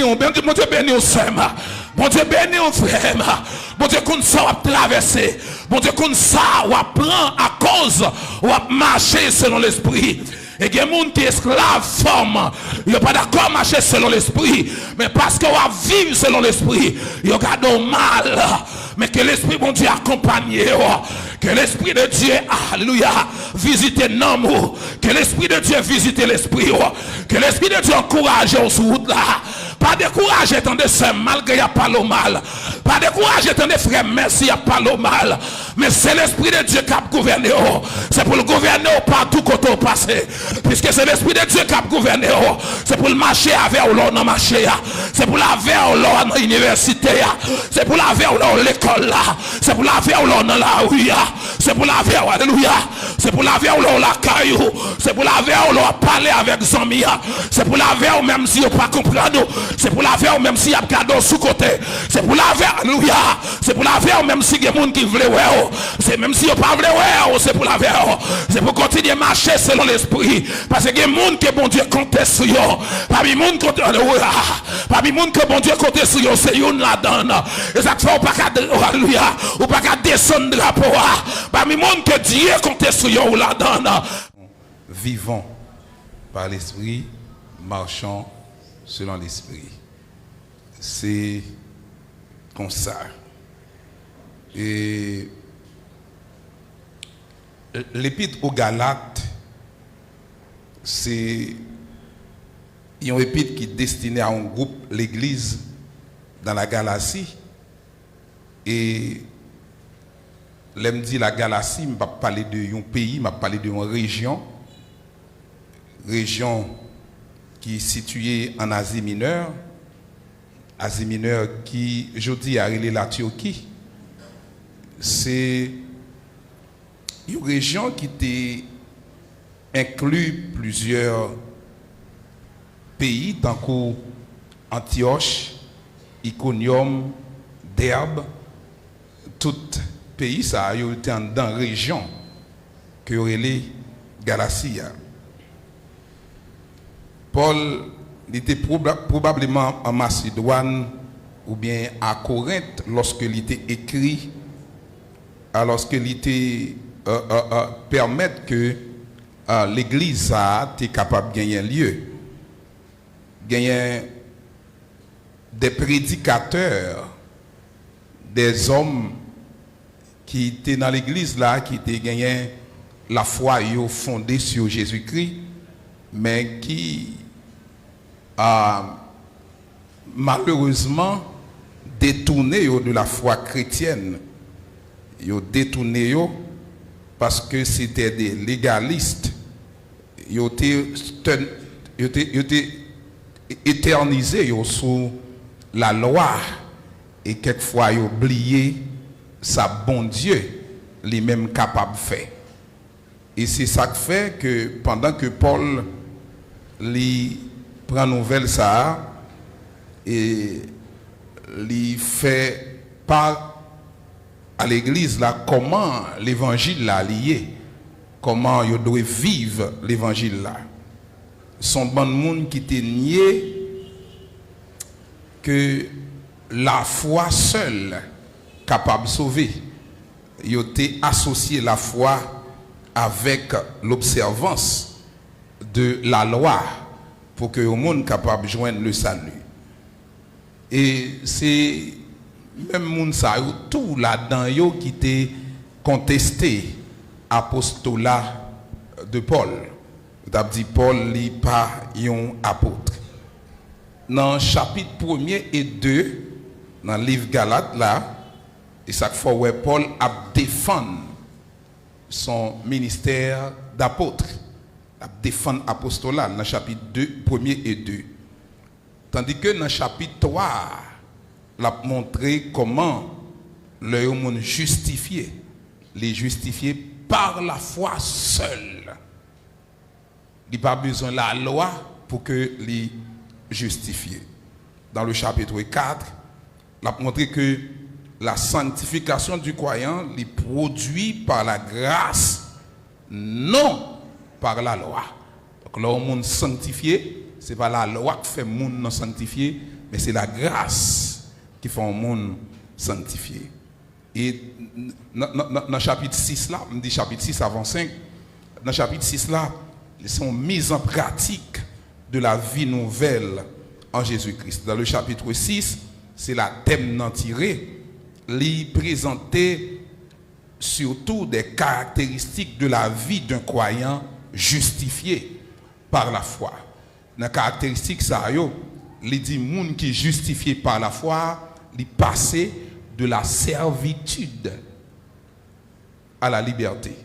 béni, bon Dieu béni au frère. Bon Dieu béni au frère. Bon Dieu qu'on ça va traverser. Bon Dieu qu'on ça va prendre à cause va marcher selon l'esprit. Et il y a des gens qui sont esclaves, femmes, ils ne sont pas d'accord marcher selon l'esprit, mais parce qu'on va vivre selon l'esprit, ils ont mal. Mais que l'esprit bon Dieu accompagne, que l'esprit de Dieu, alléluia, visite l'amour, que l'esprit de Dieu visite l'esprit, que l'esprit de Dieu encourage sur route là. Pas décourager, attendez, c'est malgré il n'y a pas le mal. Pas décourager, attendez, frère, merci, il n'y a pas le mal. Mais c'est l'esprit de Dieu qui a gouverné. C'est pour le gouverner partout côté au passé. Puisque c'est l'esprit de Dieu qui a gouverné. C'est pour le marcher avec l'on dans marché. C'est pour la vers l'on dans l'université. C'est pour la vers l'on l'école là. C'est pour la vers l'on dans la rue. C'est pour la vers, alléluia. C'est pour la vers l'on la caillou. C'est pour la vers l'on parler avec Zami. C'est pour la vers même si on pas comprendre. C'est pour la faire même s'il y a cadeau sous côté. C'est pour la faire, alléluia. C'est pour la faire même si il y a des gens qui veulent. C'est même si il n'y a pas de c'est pour la faire. C'est pour continuer à marcher selon l'esprit. Parce que il y a des gens que bon Dieu compte sur eux. Parmi les gens que bon Dieu compte sur eux, c'est une là-dedans. Et ça fait alléluia. Ou pas qu'à descendre drapeau. Parmi les gens que Dieu compte sur eux là-dedans. Vivons par l'esprit, marchons selon l'esprit. C'est comme ça. Et l'épître aux Galates, c'est une épître qui est destinée à un groupe, l'église dans la Galatie. Et l'aime dit la Galatie, je ne vais pas parler d'un pays, je vais parler d'une région. Région qui est situé en Asie mineure qui, aujourd'hui, a relé la Turquie. C'est une région qui inclut plusieurs pays, tant qu'Antioche, Iconium, Derbe, tout pays, ça a été dans la région que relé Galatie. Paul était probablement en Macédoine ou bien à Corinthe lorsqu'il était écrit, lorsqu'il était permettre que l'église était capable de gagner un lieu. Gagner des prédicateurs, des hommes qui étaient dans l'église là, qui étaient gagné la foi fondée sur Jésus-Christ, mais qui malheureusement détourné de la foi chrétienne. Ils ont détourné parce que c'était des légalistes. Ils ont été éternisés sous la loi et quelquefois ils ont oublié sa bon Dieu, lui-même capable de faire. Et c'est ça qui fait que pendant que Paul lui prend nouvelle ça et lui fait part à l'église là comment l'évangile là lié, comment il doit vivre l'évangile là. Son bon monde qui était nié que la foi seule capable de sauver. Il était associé la foi avec l'observance de la loi pour que le monde capable de joindre le salut. Et c'est même monde ça tout là-dedans qui était contesté apostolat de Paul. On a dit Paul n'est pas un apôtre. Dans chapitre 1er et 2 dans le livre Galates là, et chaque fois où Paul a défendu son ministère d'apôtre, a défendu l'apostolat dans le chapitre 1er et 2. Tandis que dans le chapitre 3, il a montré comment le monde justifié, les justifiés par la foi seule. Il n'y a pas besoin de la loi pour que les justifiés. Dans le chapitre 4, il a montré que la sanctification du croyant est produite par la grâce, non par la loi. Donc, le monde sanctifié, ce n'est pas la loi qui fait le monde non sanctifié, mais c'est la grâce qui fait un monde sanctifié. Et dans le chapitre 6 là, on dit chapitre 6 avant 5, dans le chapitre 6 là, ils sont mis en pratique de la vie nouvelle en Jésus-Christ. Dans le chapitre 6, c'est la thème non tiré, lui présenter surtout des caractéristiques de la vie d'un croyant justifié par la foi. Dans les caractéristiques, ça, il dit moun qui est justifié par la foi, il passé de la servitude à la liberté.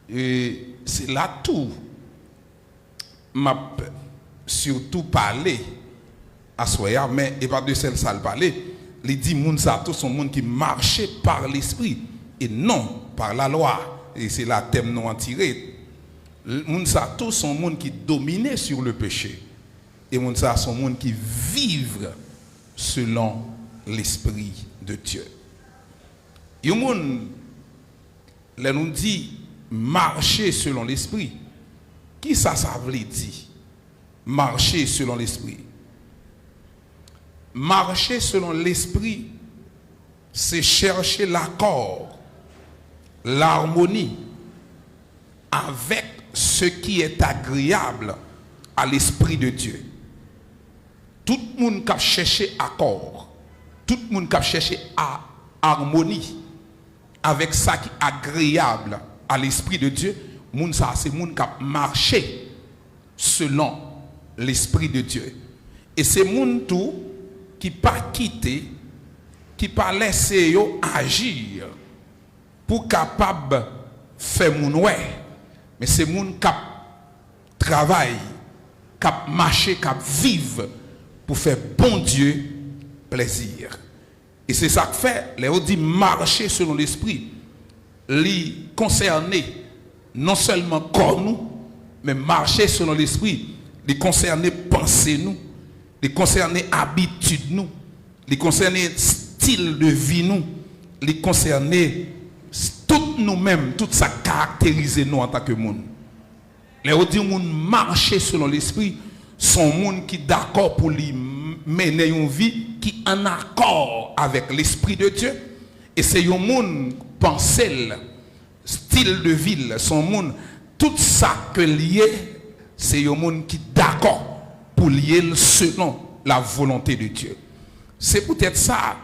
Et c'est là tout m'a surtout parlé à Soya, mais et pas de celle ça le parler. Il dit moun ça tous sont moun qui marchait par l'esprit et non par la loi. Et c'est là thème non tiré. Moun ça tous sont moun qui dominaient sur le péché. Et moun ça sont moun qui vivent selon l'esprit de Dieu. Yon moun là nous dit marcher selon l'esprit. Qui ça veut dire? Marcher selon l'esprit. Marcher selon l'esprit, c'est chercher l'accord, l'harmonie avec ce qui est agréable à l'esprit de Dieu. Tout le monde qui cherche accord, tout le monde qui cherche harmonie avec ça qui est agréable à l'esprit de Dieu, c'est le monde qui marche selon l'esprit de Dieu. Et c'est le monde tout qui pas quitter, qui pas laisser yo agir pour capable faire moun ouais, mais c'est moun qui travaille, qui marcher, qui vivre pour faire bon Dieu plaisir. Et c'est ça que fait, les on dit marcher selon l'esprit, li concerner non seulement corps nous, mais marcher selon l'esprit, li concerner penser nous, les concerner habitude nous, les concerner style de vie nous, les concerner tout nous-mêmes, tout ça caractérise nous en tant que monde. Les autres monde marcher selon l'esprit sont monde qui d'accord pour lui mener une vie qui en accord avec l'esprit de Dieu, et c'est un monde penser style de vie, son monde tout ça que lié, c'est un monde qui d'accord pour lier selon la volonté de Dieu. C'est peut-être ça.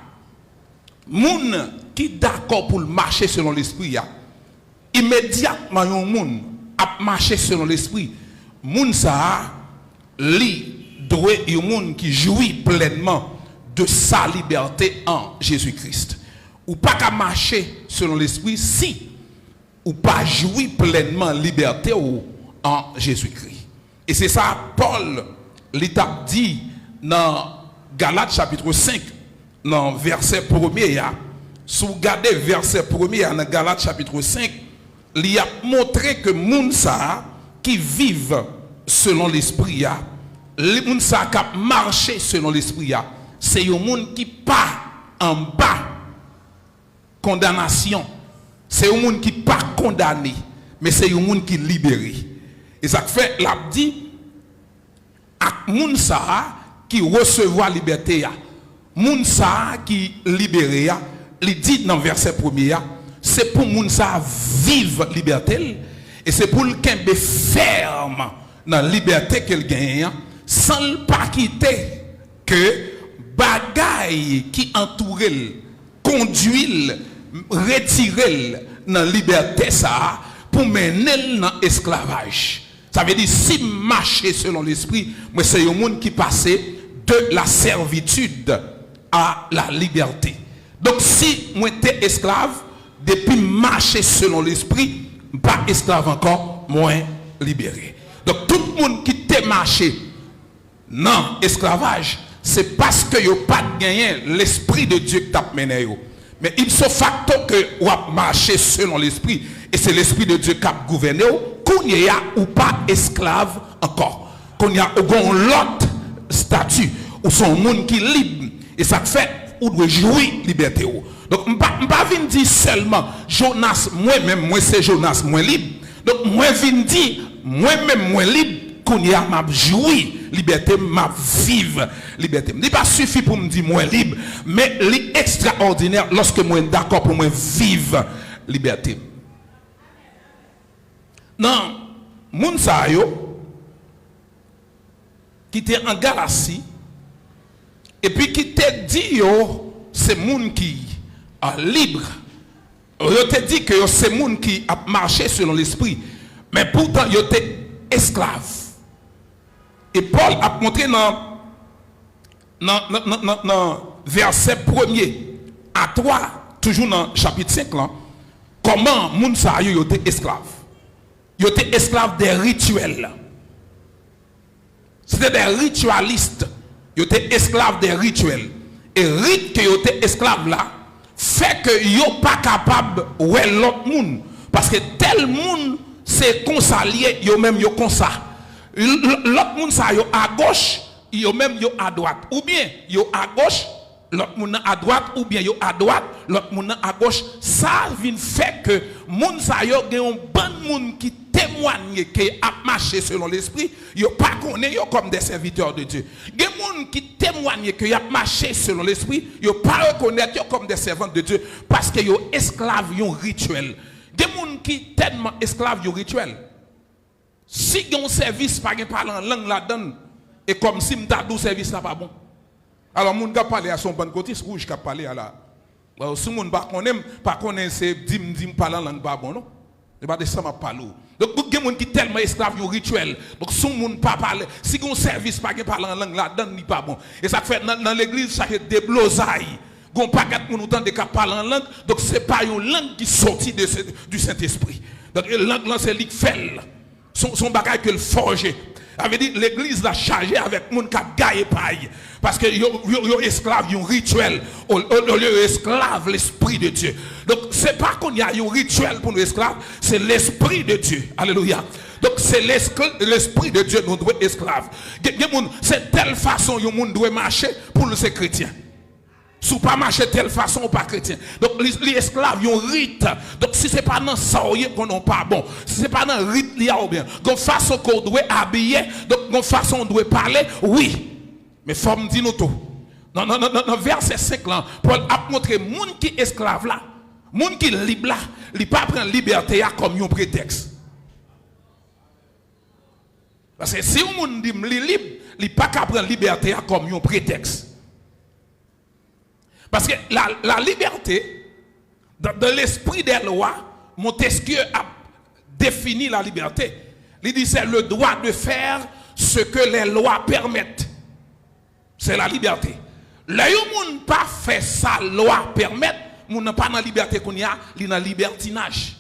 Moun qui d'accord pour marcher selon l'esprit, immédiatement yon moun a marché selon l'esprit. Moun ça li doit yon moun qui jouit pleinement de sa liberté en Jésus-Christ. Ou pas qu'à marcher selon l'esprit si ou pas jouir pleinement liberté en Jésus-Christ. Et c'est ça Paul l'État dit dans Galates chapitre 5, dans verset 1er, si vous regardez verset 1er dans Galates chapitre 5, il a montré que moun sa qui vivent selon l'esprit, les moun sa qui marché selon l'esprit, c'est un monde qui pas en bas condamnation. C'est un monde qui pas condamné, mais c'est un monde qui libéré. Et ça fait l'a dit moun sa qui recevoir liberté, moun sa qui libéré, il dit dans verset 1er, c'est pour moun sa vivre liberté, et c'est pour le kembe ferme dans la liberté qu'elle gagne, sans pas quitter que bagaille qui entoure, conduit, retire dans la liberté ça, pour mener dans l'esclavage. Ça veut dire, si marcher selon l'esprit, moi c'est un monde qui passait de la servitude à la liberté. Donc si moi j'étais esclave, depuis marcher selon l'esprit, pas esclave encore, moins libéré. Donc tout le monde qui t'est marché dans l'esclavage, c'est parce que vous n'avez pas gagné l'esprit de Dieu qui t'a mené. Mais il se facto que vous avez marché selon l'esprit, et c'est l'esprit de Dieu qui a gouverné, qu'on y a ou pas esclave encore. Qu'on y a l'autre statut, ou son monde qui est libre, et ça fait ou doit jouir liberté. Donc, je ne vais pas dire seulement Jonas, moi-même, moi c'est Jonas, moi libre. Donc, moi viens dire, moi-même, moi libre, qu'on y a m'a jouir liberté, m'a vivre liberté. Il n'est pas suffit pour me dire moi libre, mais l'extraordinaire lorsque moi d'accord pour moi vivre liberté. Non, moun sa yo qui était en Galatie et puis qui te dit yo c'est moun qui est libre. Yo te dit que c'est moun qui a marché selon l'esprit, mais pourtant yo te esclave. Et Paul a montré dans verset 1er à 3, toujours dans chapitre 5 là, comment moun sa yo te esclave. Yo te esclave des rituels. C'était des ritualistes. Yo te esclave des rituels. Et rite que yo te esclave là fait que yo pas capable ouais l'autre monde parce que tel monde c'est consalié yo même yo comme ça. L'autre monde ça yo à gauche, yo même yo à droite ou bien yo à gauche, l'autre monde à droite ou bien yo à droite, l'autre monde à gauche. Ça vient fait que monde ça yo gen un bon monde qui témoigne que a marché selon l'esprit, yo pas connaît yo comme des serviteurs de Dieu. Gen monde qui témoigne que y a marché selon l'esprit, yo pas reconnaître yo comme des servants de Dieu parce que yo esclaves yon rituel. Gen monde qui tellement esclaves yon rituel. Si yon service pas gen parler en langue là-dedans et comme si m'ta dou service là pas bon. Alors moun ka parler à son bon côté rouge ka parler à la. Si moun pas connaît c'est dim parler en langue pas bon non. Et pas de ça m'a parlé. Donc il y a des gens qui sont tellement esclaves au rituel. Donc si on ne pas parler, si on service pas parler en langue là-dedans, n'est pas bon. Et ça fait dans l'église ça fait des blosailles. On pas quatre moun autant de cas parler en langue. Donc c'est pas une langue qui sortit du Saint-Esprit. Donc la langue là c'est lui qui fait. Son bagage que le forger. Avait dit l'église l'a chargé avec moun qui a gaillé paille parce que yo esclave yon rituel au lieu esclave l'esprit de Dieu. Donc c'est pas qu'on y a un rituel pour nous esclaves, c'est l'esprit de Dieu. Alléluia. Donc c'est l'esprit de Dieu nous doit esclave. C'est telle façon yon moun doit marcher pour nous ser chrétien. Si pas marcher telle façon ou pas chrétien. Donc les esclaves ont rite. Donc si c'est pas dans ça qu'on n'a pas bon. Si c'est pas dans rite li ou bien. Donc façon qu'on doit habiller, donc façon on doit parler, oui. Mais faut me dire nous tout. Dans verset 5 là, Paul a montré moun qui esclave là, moun qui libre là, il pas prendre liberté comme un prétexte. Parce que si on moun dit libre, il pas qu'à prendre liberté comme un prétexte. Parce que la liberté, dans l'esprit des lois, Montesquieu a défini la liberté. Il dit c'est le droit de faire ce que les lois permettent. C'est la liberté. Là où on pas fait ça, loi permettre, on n'a pas dans la liberté qu'on y a, il y a dans le libertinage.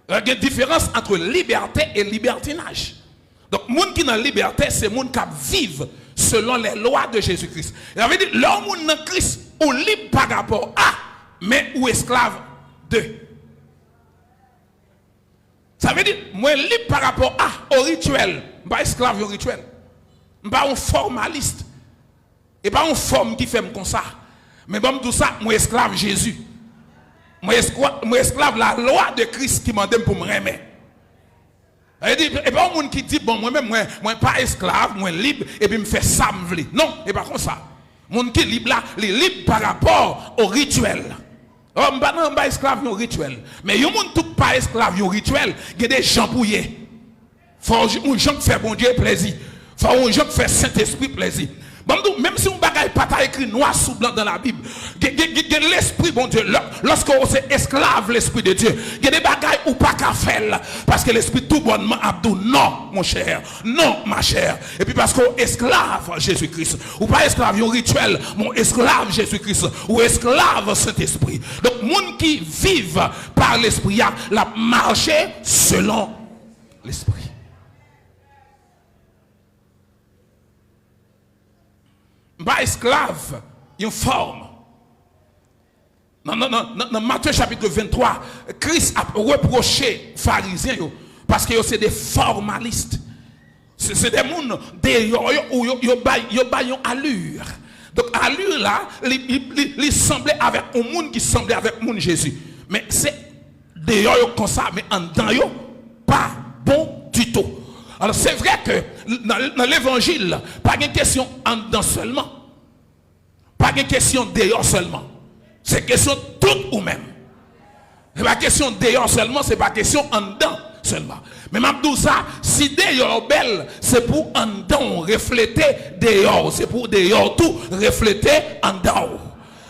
Il y a une différence entre liberté et libertinage. Donc, moun qui dans la liberté, c'est moun qui vivent selon les lois de Jésus-Christ. Il avait dit, l'homme dans Christ, ou libre par rapport à, mais ou esclave de. Ça veut dire, moi libre par rapport à, au rituel. Je ne suis pas esclave au rituel. Je ne suis pas un formaliste. Et pas une forme qui fait comme ça. Mais bon, tout ça, moi esclave Jésus. Moi esclave la loi de Christ qui m'a donné pour me remettre. Et pas un monde qui dit, bon, moi-même, moi pas esclave, moi libre, et puis me fait ça, me vle. Non, et pas comme ça. Monde qui est libre là, il est libre par rapport au rituel. Oh, je ne suis pas esclave au rituel. Mais il y a des gens qui ne sont pas esclaves au rituel, il y a des gens pouillés. Il faut des gens qui font bon Dieu plaisir. Il faut des gens qui font Saint-Esprit plaisir. Même si on bagaille pas écrit noir sous blanc dans la Bible, l'esprit bon Dieu, lorsqu'on est esclave l'esprit de Dieu, il y a des bagailles ou pas qu'à faire parce que l'esprit tout bonnement abdou non mon cher, non ma chère. Et puis parce qu'on esclave Jésus-Christ, ou pas esclave un rituel, mon esclave Jésus-Christ ou esclave Saint-Esprit. Donc monde qui vivent par l'esprit a la marché selon l'esprit. Pas esclave, une forme. Dans Matthieu chapitre 23, Christ a reproché aux pharisiens parce que c'est des formalistes. C'est des gens qui ont une allure. Donc, allure là, il semblait avec un monde qui semblait avec mon Jésus. Mais c'est des gens comme ça, mais en dedans, pas bon du tout. Alors c'est vrai que dans l'évangile, pas une question en dedans seulement. Pas une question dehors seulement. C'est question tout ou même. C'est pas question dehors seulement, c'est pas question en dedans seulement. Mais même tout ça, si dehors belle, c'est pour en dedans refléter dehors. C'est pour dehors tout refléter en dedans.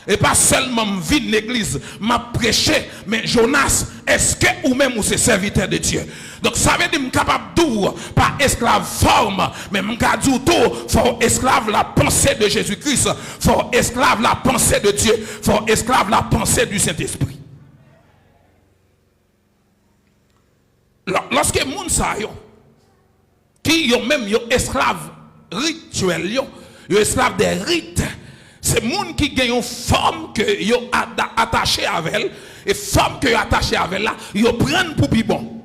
Et pas seulement vide l'église, m'a prêché, mais Jonas, est-ce que ou même ou c'est serviteur de Dieu? Donc ça veut dire que je suis capable de pas esclave forme, mais je suis capable de faut esclave la pensée de Jésus-Christ, faut esclave la pensée de Dieu, faut esclave la pensée du Saint-Esprit. Lorsque les gens savent qui sont même esclaves rituels, ils sont esclaves des rites, c'est les gens qui ont une forme que ils ont attachée avec elle, et forme que ils ont attachée avec elle, ils prennent pour plus bon.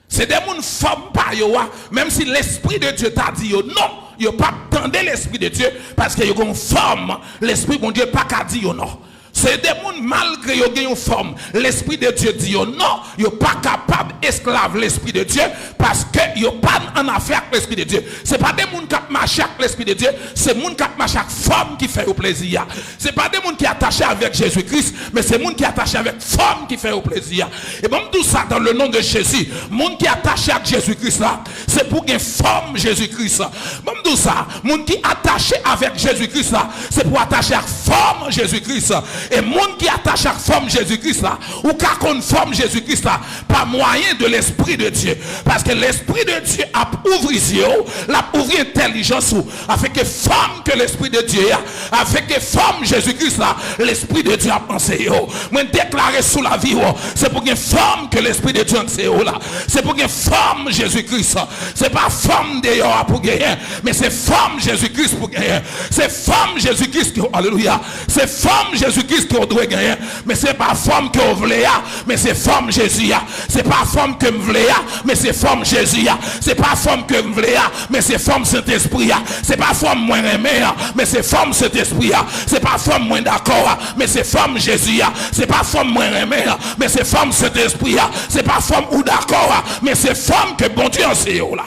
C'est des gens qui forment par eux, même si l'Esprit de Dieu t'a dit non, ils n'ont pas attendu l'Esprit de Dieu, parce qu'ils ont une forme, l'Esprit de Dieu n'a pas dit non. C'est des gens, malgré qu'ils ont une forme, l'Esprit de Dieu dit non, ils ne sont pas capables d'esclaver l'Esprit de Dieu parce qu'ils n'ont pas en affaire avec l'Esprit de Dieu. Ce n'est pas des gens qui marchent avec l'Esprit de Dieu, c'est des gens qui marchent avec forme qui fait au plaisir. Ce n'est pas des gens qui sont attachés avec Jésus-Christ, mais c'est des gens qui sont attachés avec forme qui fait au plaisir. Et bon, tout ça dans le nom de Jésus, les gens qui sont attachés avec Jésus-Christ là, c'est pour une forme Jésus-Christ. Bon, tout ça, les gens qui sont attachés avec Jésus-Christ là, c'est pour attacher avec forme Jésus-Christ. Et monde qui attache à la forme Jésus-Christ là, ou qu'à conforme Jésus-Christ là, par moyen de l'Esprit de Dieu. Parce que l'Esprit de Dieu a ouvert les yeux, a ouvert l'intelligence, avec que forme que l'Esprit de Dieu a, avec que forme Jésus-Christ là, l'Esprit de Dieu a pensé. Moi déclarer sous la vie, c'est pour une forme que l'Esprit de Dieu a pensé là. C'est pour une forme Jésus-Christ. C'est pas forme d'ailleurs pour gagner, mais c'est forme Jésus-Christ pour gagner. C'est forme Jésus-Christ qui, alléluia. C'est forme Jésus-Christ que vous devez gagner, mais c'est pas forme que vous voulez, mais c'est forme Jésus. C'est pas forme que vous voulez, mais c'est forme Jésus. C'est pas forme que vous voulez, mais c'est forme Saint-Esprit. C'est pas forme moins aimé, mais c'est forme Saint-Esprit. C'est pas forme moins d'accord, mais c'est forme Jésus. C'est pas forme moins aimé, mais c'est forme Saint-Esprit. C'est pas forme ou d'accord, mais c'est forme que bon Dieu en sait là.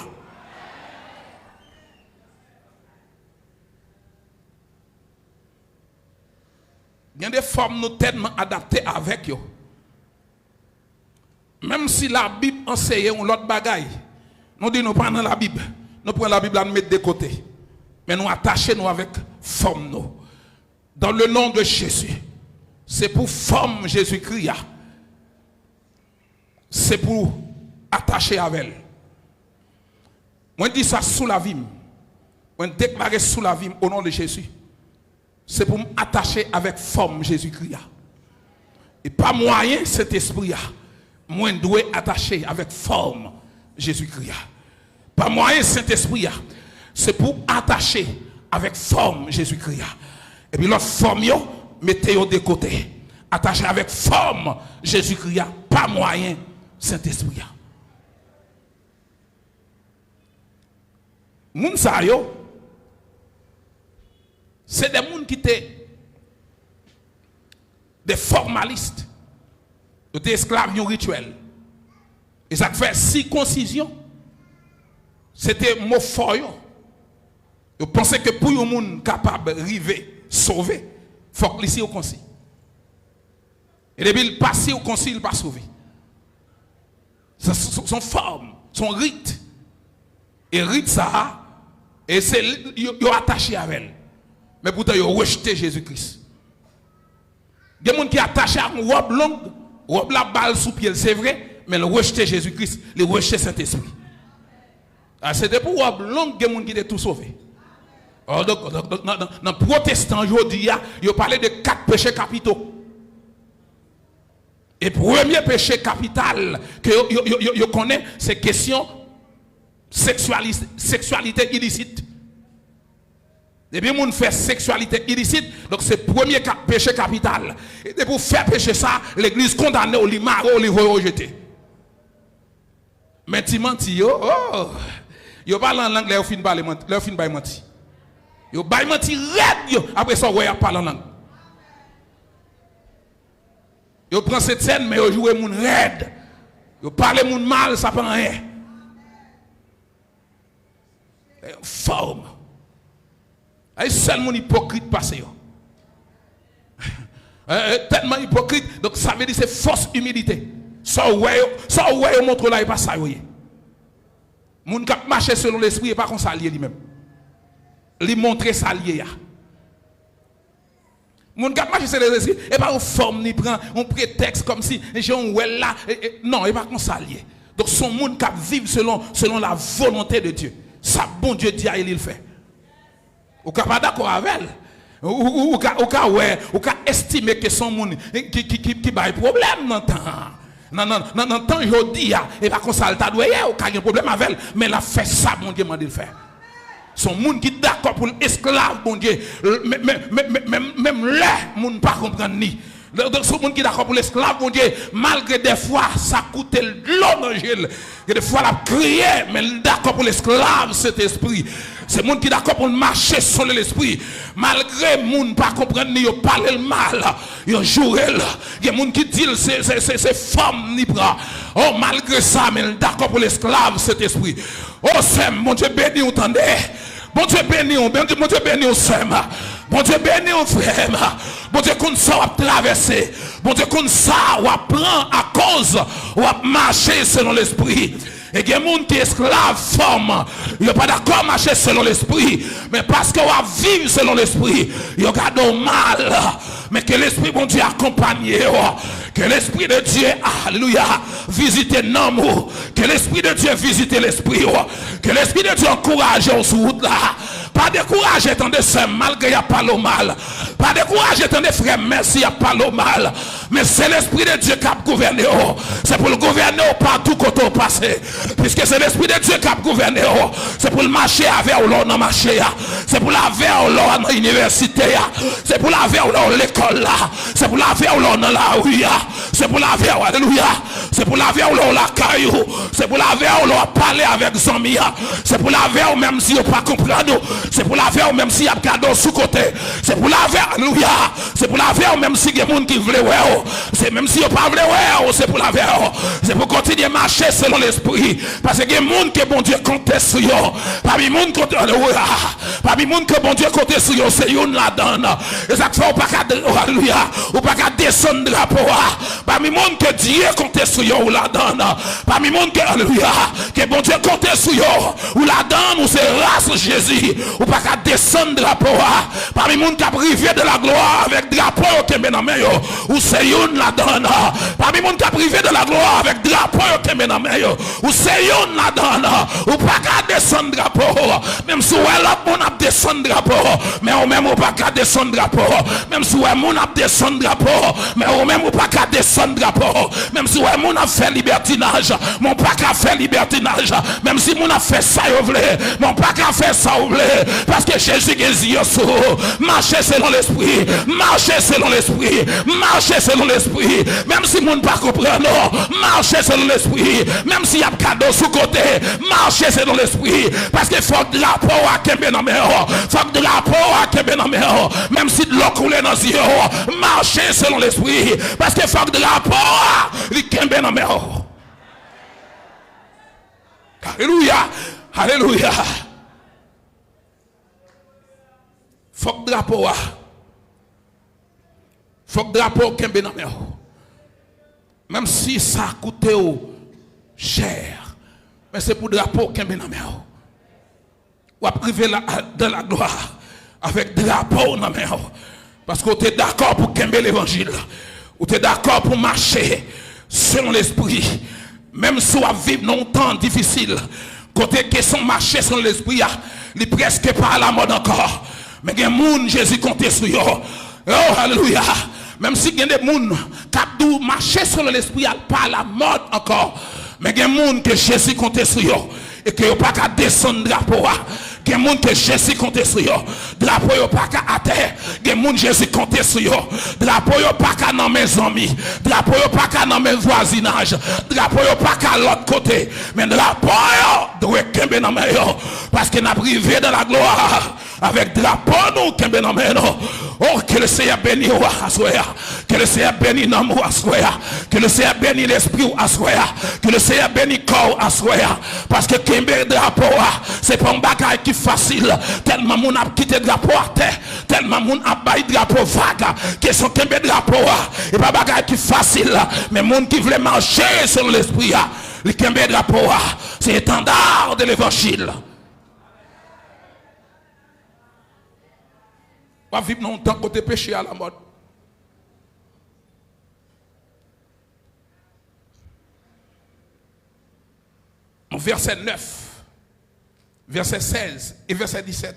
Il y a des formes nous tellement adaptées avec eux. Même si la Bible enseigne l'autre bagaille, nous disons nous prenons la Bible, nous prenons la Bible à nous mettre de côté. Mais nous attachons nous avec forme nous. Dans le nom de Jésus, c'est pour forme Jésus-Christ. C'est pour attacher avec elle. Moi je dis ça sous la vie. Moi je déclare sous la vie au nom de Jésus. C'est pour m'attacher avec forme Jésus-Christ. Et pas moyen cet esprit. Moi, je dois attacher avec forme Jésus-Christ. Pas moyen cet esprit. C'est pour attacher avec forme Jésus-Christ. Et puis l'autre forme, mettez-le de côté. Attacher avec forme Jésus-Christ. Pas moyen Saint-Esprit. Moun sa yo, c'est des gens qui étaient des formalistes, des esclaves rituels. Et ça fait circoncision. C'était un mot fort. Ils pensaient que pour un monde capable d'arriver, sauver, il faut que au concile. Et depuis le passé au concile, il n'est pas sauvé. Son forme, son rite. Et rite ça, et c'est ils ont attaché avec elle. Mais pourtant, ils ont rejeté Jésus-Christ. Il y a des gens qui sont attachés à une robe longue, robe la balle sous pied, c'est vrai, mais ils ont rejeté Jésus-Christ, ils ont rejeté Saint-Esprit. C'était pour robe longue que les gens qui étaient tout sauvés. Donc, dans le protestant, aujourd'hui, ils ont parlé de 4 péchés capitaux. Et le premier péché capital que je connais, c'est question sexualité illicite. Et bien, on fait sexualité illicite, donc c'est le premier péché capital. Et pour faire péché ça, l'église condamne au limar, au livre rejeté. Mais tu menti, yo parle en langue, leur fin de menti. Yo bay menti red, après ça, ouais, parle en langue. Yo prend cette scène, mais yo joue moun red. Yo parle moun mal, ça prend rien. Forme. Et seul mon hypocrite passé. Tellement hypocrite, donc ça veut dire c'est fausse humilité. Ça ouais montre là et pas ça voyez. Moun k'ap marcher selon l'esprit et pas comme ça lié lui-même. Lui montrer ça lié ya. Moun k'ap marcher selon l'esprit et pas une forme ni prend un prétexte comme si j'on ouais là non, et pas comme ça lié. Donc son monde k'ap vivre selon la volonté de Dieu. Ça bon Dieu dit à il fait. Ou k'ap pas d'accord avec elle. Ou ka estimer que son monde qui ba problème dans temps. Non, tant jodi et pas comme ça le t'a doué ou ka un problème avec elle, mais la fait ça mon Dieu m'a dit le faire. Son monde qui d'accord pour l'esclave mon Dieu, même là monde pas comprendre ni. Donc son monde qui d'accord pour l'esclave mon Dieu, malgré des fois ça coûte de l'eau dans Gilles. Et des fois la crié, mais d'accord pour l'esclave cet esprit. C'est le monde qui est d'accord pour marcher sur l'esprit. Malgré le monde pas comprendre ni parler le mal, il joue il y a des gens qui disent c'est femme ni bras. Oh malgré ça mais d'accord pour l'esclave cet esprit. Oh c'est mon Dieu béni entendez. Bon Dieu béni, mon Dieu béni au Seigneur. Bon Dieu béni au frère. Bon Dieu qu'on ça va traverser. Bon Dieu qu'on ça va prendre à cause va marcher selon l'esprit. Et il y a des gens qui sont esclaves, forment. Ils ne sont pas d'accord à marcher selon l'esprit. Mais parce qu'on va vivre selon l'esprit, ils regardent mal. Mais que l'esprit bon Dieu accompagne. Que l'esprit de Dieu, alléluia, visite l'amour. Que l'esprit de Dieu visite l'esprit. Que l'esprit de Dieu encourage sur route là. Pas décourager, attendez, c'est malgré il n'y a pas le mal. Pas décourager, attendez, frère, merci, il n'y a pas le mal. Mais c'est l'esprit de Dieu qui a gouverné. C'est pour le gouverner partout quand on passe. Puisque c'est l'esprit de Dieu qui a gouverné. C'est pour le marcher avec l'on dans le marché. C'est pour la vers l'on dans l'université. C'est pour la vers l'on dans l'école là. C'est pour la vers l'on dans la rue. C'est pour la vers, alléluia. C'est pour la vers l'on la caillou. C'est pour la vers l'on parler avec les amis. C'est pour la vers même si on ne pas comprendre. C'est pour la vers même si y a cadeau sous côté. C'est pour la vers, alléluia. C'est pour la vers même si il y a des gens qui veulent ouais. C'est même si on pas veut ouais, c'est pour la vers. C'est pour continuer à marcher selon l'esprit. Parce que il y a des gens que bon Dieu compte sur eux. Parmi les gens compte parmi les gens que bon Dieu compte sur eux, c'est une là-dedans. Et ça fait pas alléluia, ou pas descendre drapeau. Parmi les gens que Dieu compte sur eux là-dedans. Parmi les gens que alléluia, que bon Dieu compte sur eux, ou là-dedans ou c'est race Jésus, ou pas descendre drapeau. Parmi les gens qui a privé de la gloire avec drapeau qui est dans main ou c'est une là-dedans. Parmi les gens qui a privé de la gloire avec drapeau qui est dans main ou c'est une là-dedans. Ou pas descendre drapeau. Même si on a descendre drapeau, mais on même pas descendre drapeau. Même si on a descendre drapeau, mais on même pas descendre drapeau. Même si on a fait libertinage, mon pas faire libertinage. Même si on a fait ça au voulez, mon pas faire ça au voulez. Parce que Jésus est dit marchez selon l'esprit, marchez selon l'esprit, marchez selon l'esprit. Même si on ne pas comprendre, marchez selon l'esprit. Même s'il y a cadeau sous côté, marchez selon l'esprit. Parce qu'il faut que drapeau à Kembe dans mes faut que drapeau à Kembe dans mes même si de l'eau coule dans les yeux, marchez selon l'esprit. Parce qu'il faut que drapeau à Kembe dans mes alléluia, alléluia. Faut que drapeau à faut que drapeau Kembe dans mes même si ça a coûté cher. Mais c'est pour le drapeau qui est dans la main. Ou à priver de la gloire avec drapeau dans la main. Parce que tu es d'accord pour qu'aimer l'évangile. Ou tu es d'accord pour marcher selon l'esprit. Même si on vit dans un temps difficile. Côté question marcher selon l'esprit, il n'est presque pas à la mode encore. Mais il y a des gens Jésus compte sur eux. Oh, alléluia. Même si il y a des gens qui ont marché selon l'esprit, il n'est pas à la mode encore. Mais il y a des gens que Jésus compte sur eux. Et que vous pas qu'à descendre drapeau. Il y a des gens que Jésus compte sur eux. Drapeau n'est pas qu'à terre. Il y a des gens que Jésus compte sur eux. Drapeau n'est pas qu'à dans mes amis. Drapeau n'est pas qu'à dans mes voisinages. Drapeau n'est pas qu'à l'autre côté. Mais drapeau droit kembe dans main yo parce que n'a privé dans la gloire avec drapeau nous kembe dans main non. Oh que le Seigneur bénisse ou assoya, que le Seigneur bénisse l'amour assoya, que le Seigneur bénisse l'esprit assoya, que le Seigneur bénisse corps assoya parce que kembe drapeau c'est pas un bagage qui facile tellement mon a quitté drapeau à terre, tellement mon a bail drapeau vague, question kembe drapeau et pas bagage qui facile mais monde qui veut marcher sur l'esprit le kembe drapeau c'est étendard de l'évangile. On va vivre dans un temps côté péché à la mode. Verset 9, verset 16 et verset 17.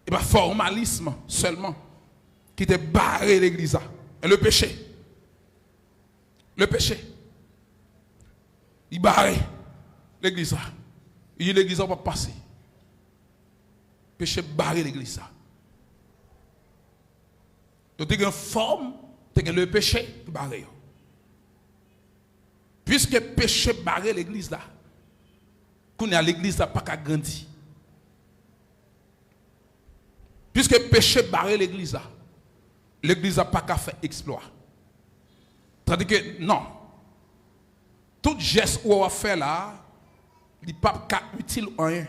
Et bien, formalisme seulement qui te barré l'église. Et le péché. Le péché. Il barre l'église. Il dit l'église va pas passer. Péché barré l'église. Donc tu as une forme, tu as le péché barré. Puisque péché barré l'église là, qu'on est à l'église là pas qu'à grandir. Puisque péché barré l'église là, l'église n'a pas qu'à faire exploit. Tandis que non, tout geste qu'on va faire là, il n'est pas utile à rien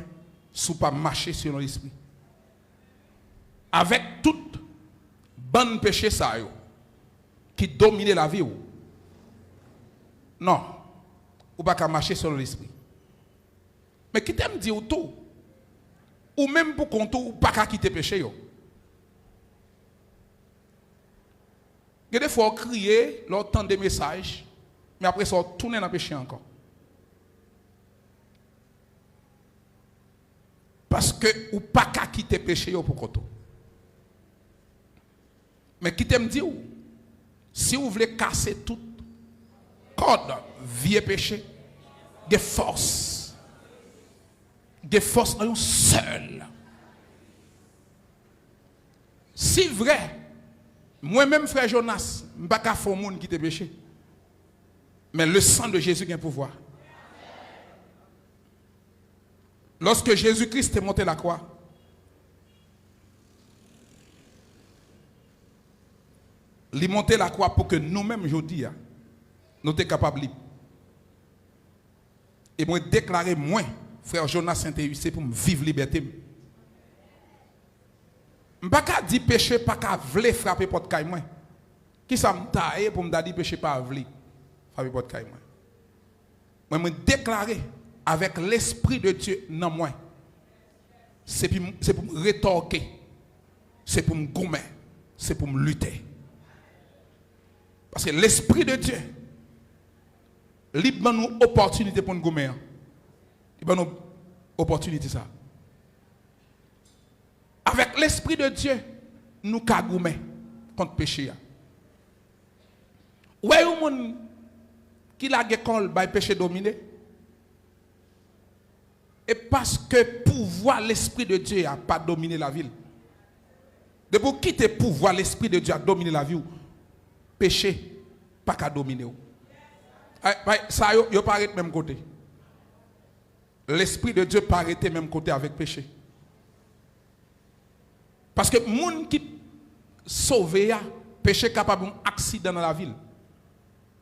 si pas marcher sur l'esprit. Avec toute bonne péché ça qui domine la vie. Non, ou pas qu'à marcher sur l'esprit. Mais qui t'aime dire tout, ou même pour qu'on ou pas qu'à quitter péché yo. Il y a des fois crier, leur temps des messages, mais après ça tourner dans le péché encore. Parce que ou pas qu'à quitter péché yo pour qu'on. Mais qui t'aime dire, si vous voulez casser tout code, vieux péché, de force en un seul. Si vrai, moi-même, frère Jonas, je ne peux pas faire un monde qui te péché. Mais le sang de Jésus a un pouvoir. Lorsque Jésus-Christ est monté la croix, il est monté la croix pour que nous-mêmes, aujourd'hui, nous sommes capables de. Et moi, déclarer, moi, frère Jonas Saint-Éusé, pour me vivre liberté. Je ne peux pas dire péché, pas qu'à vouloir frapper porte caille moi. Qui ça me taille pour me dire péché pas vouloir frapper porte caille moi. Moi, me déclarer avec l'esprit de Dieu dans moi. C'est pour me rétorquer. C'est pour me gommer. C'est pour me lutter. Parce que l'esprit de Dieu, il donne nous opportunité pour nous gommer. Il donne nous opportunité ça. Avec l'esprit de Dieu, nous kagoumer contre le péché. Où est le monde qui a l'école par péché dominé? Et parce que pouvoir l'esprit de Dieu n'a pas dominé la ville. De pour quitter pouvoir l'esprit de Dieu a dominé la vie, péché pas qu'à dominer. Ça yo paraît même côté. L'esprit de Dieu paraît même côté avec péché. Parce que moun qui sauvé a péché capable d'un accident dans la ville.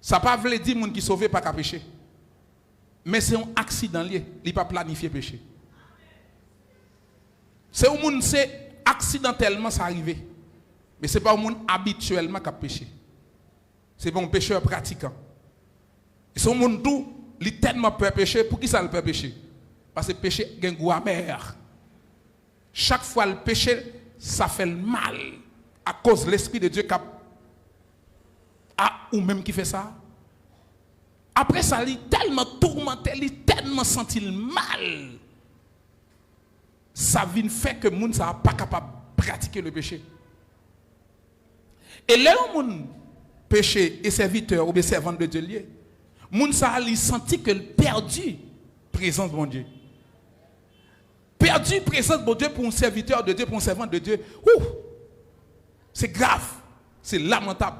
Ça pas veut dire moun qui sauvé pas qu'à pécher. Mais c'est un accident lié, il pas planifié péché. C'est un moun c'est accidentellement ça arrivé. Mais c'est pas un moun habituellement qui a péché. C'est pas un pécheur pratiquant. C'est un moun tout il tellement peur pécher, pour qui ça le peur pécher? Parce que péché a un goût amer. Chaque fois le péché ça fait le mal à cause de l'esprit de Dieu ou même qui fait ça. Après ça, il est tellement tourmenté, il est tellement senti le mal. Ça vient faire que le monde n'est pas capable de pratiquer le péché. Et là où le monde péché et serviteur ou bien servant de Dieu lié, le monde a senti que perdu présence de mon Dieu. Perdu présence de Dieu pour un serviteur de Dieu, pour un servant de Dieu. C'est grave, c'est lamentable.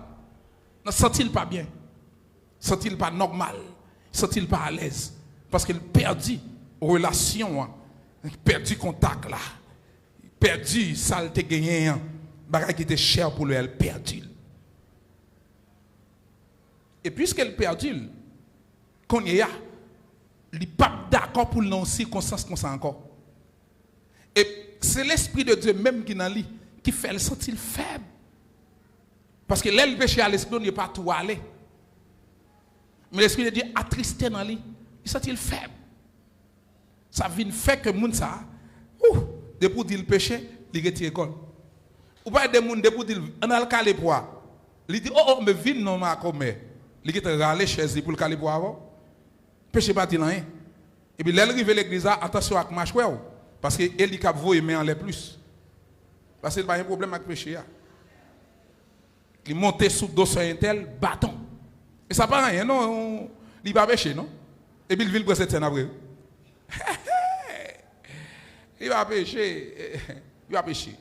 Ne sent-il pas bien? Sent-il pas normal? Sent-il pas à l'aise? Parce qu'il perdit relation, perdu contact là. Perdu saleté gagné, bagage qui était cher pour lui, elle perdu. Et puisqu'elle perdu, qu'on y a, il n'est pas d'accord pour non circonstance comme ça encore. Et c'est l'Esprit de Dieu même qui est dans lui qui fait le sentir faible. Parce que là, le péché à l'esprit, il n'est pas tout aller. Mais l'Esprit de Dieu attristé dans lui, il sentit faible. Ça vient faire que moun ça, depuis dire le péché, il retire l'école. Ou pas des gens depuis dire on a le calé pour. Il dit oh mais vin non ma comme. Il est râler chaise pour le calé pour avant. Péché pas dit rien. Et puis là il arrive à l'église attention avec marche parce que il cap voyer mais en les plus. Parce qu'il pas un problème avec péché. Il monte sous dossier un tel bâton. Et ça pas rien non, il pas péché non. Et puis il vient pour cette scène après. Il va pécher. Il va pécher.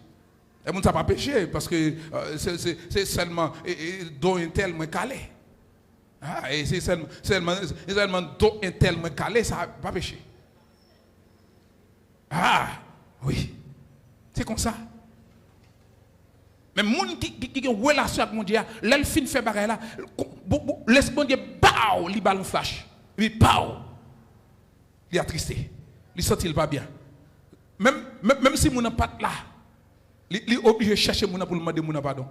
Et moun ça pas péché parce que c'est seulement don un tel moins calé. Ah, et c'est seulement don un tel moins calé, ça pas péché. Ah, oui. C'est comme ça. Mais moun qui a une relation avec mon Dieu, l'elle fin fait bagarre là, laisse mon Dieu bao, li ballon flash. Puis bao. Il est attristé. Il sent-il pas bien. Même si mon n'a pas là, il est obligé de chercher mon pour demander mon pardon.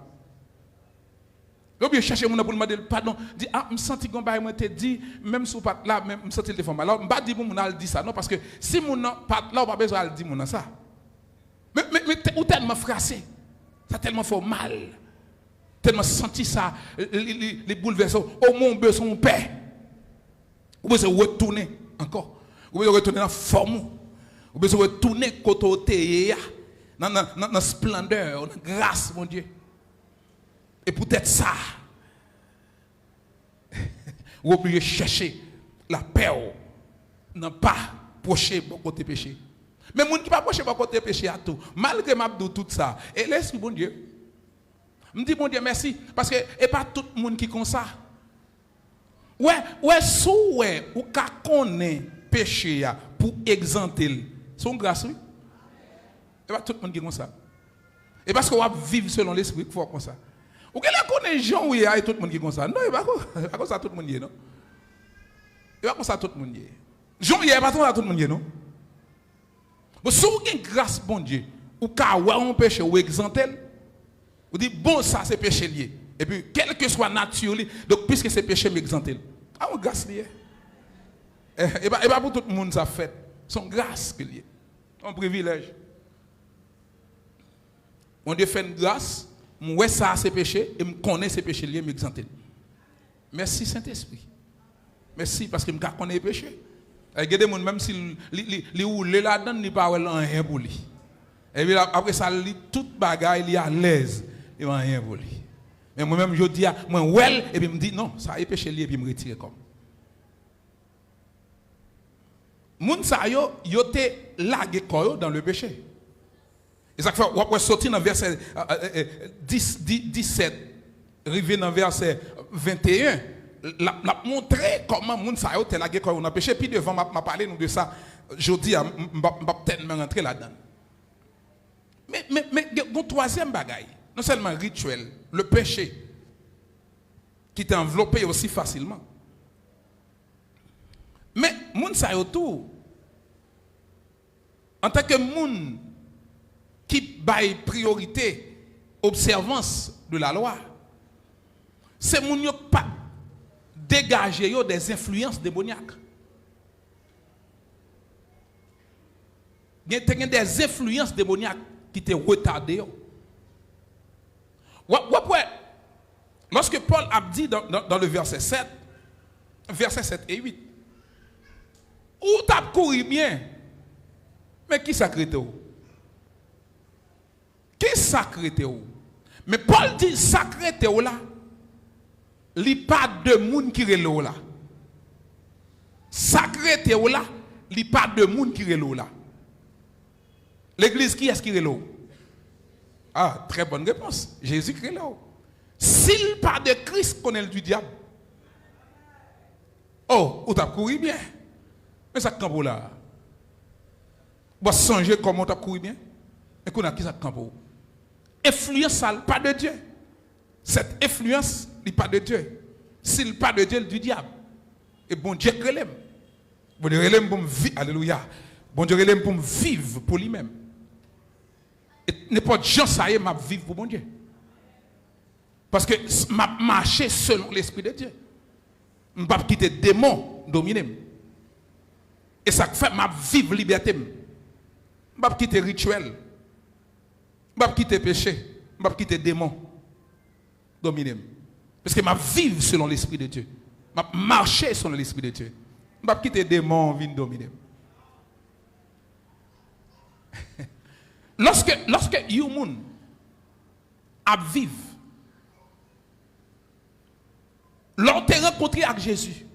Il est obligé de chercher mon pour demander pardon. Dit ah, me senti qu'on ba moi te dit même sous pas là, même me senti le défend. Alors, pas dire pour mon al dit ça non parce que si mon pas là, on pas besoin de dire mon ça. Mais ou tellement frappé. Ça tellement fait mal. Tellement senti ça les bouleverser au mon besoin mon père. Ou besoin retourner encore. Ou besoin retourner dans forme. Ou besoin retourner côté dans splendeur, dans grâce mon Dieu. Et peut-être ça. Ou oublier chercher la paix. Non pas procher bon côté péché. Mais moun qui pas procher bon côté péché à tout. Malgré m'abdou tout ça. Et l'esprit bon Dieu. Me dit bon Dieu merci parce que et pas tout le monde qui comme ça. Ouais sou ouais ou ka connaît péché pour exempter. Son grâce oui. Et pas tout le monde qui comme ça. Et parce qu'on va vivre selon l'esprit qu'il faut comme ça. Ou qu'elle connaît Jean oui et tout le monde qui comme ça. Non, il pas comme ça tout le monde non. Il pas comme ça tout le monde. Jean il pas comme ça tout le monde non. Mais si vous avez une grâce, bon Dieu, ou qu'à un péché ou exempter, vous dites, bon, ça c'est péché lié. Et puis, quelle que soit la nature, donc puisque c'est péché, m'exempter. Ah, une grâce liée. Et pas pour tout le monde ça fait. Son grâce liée. Un privilège. Mon Dieu fait une grâce, moi ça c'est péché, et me connaît ces péchés liés, m'exempter. Merci Saint-Esprit. Merci parce que je connais les péchés. Il y a des gens, même si les roulent là-dedans, ils ne pas rien pour lui. Et puis après ça, toute bagaille, il est à l'aise. Il ne rien pour lui. Mais moi-même, je dis, moi, well, et puis je me dis, non, ça est péché, et puis je me retire comme. Moun sa yo te lagué dans le péché. Et ça fait, on va sortir dans verset 17, arriver dans verset 21. La montrer comment moun sa yo te lagué quand on a péché puis devant m'a parler nous de ça jodi m'a peut-être me rentrer là-dedans mais le troisième bagaille non seulement rituel le péché qui t'a enveloppé aussi facilement mais moun sa yo tout en tant que moun qui baille priorité observance de la loi c'est moun yo pas dégager des influences démoniaques. Il y a des influences démoniaques qui te retardent. Lorsque Paul a dit dans le verset 7 et 8, où tu as couru bien, mais qui sacré te ou? Qui sacré te ou? Mais Paul dit sacré te ou là. Il n'y a pas de monde qui est là. Sacré te ou là, il n'y a pas de monde qui est là. L'église, qui est-ce qui est là? Ah, très bonne réponse. Jésus qui est là. S'il pas de Christ, connaît du diable. Oh, ou t'as couru bien. Mais ça campo là. Vous changer comment tu as couru bien. Mais qu'on a qui ça campo. Influence ça pas de Dieu. Cette influence n'est pas de Dieu. S'il pas de Dieu, du diable. Et bon Dieu relève. Bon Dieu relève pour me vivre. Alléluia. Bon Dieu relève pour me vivre pour lui-même. Et n'importe gens ça y est, m'a vivre pour bon Dieu. Parce que m'a marché selon l'esprit de Dieu. Je ne peux pas quitter démon dominer. Et ça fait m'a vivre liberté. Je ne peux pas quitter rituel. Je ne peux pas quitter péché. Je ne peux pas quitter démon dominer. Parce que m'a vivre selon l'esprit de Dieu. M'a marcher selon l'esprit de Dieu. Je ne peux pas quitter démon venir dominer. Lorsque Yumun a vivre, l'on te rencontré avec Jésus,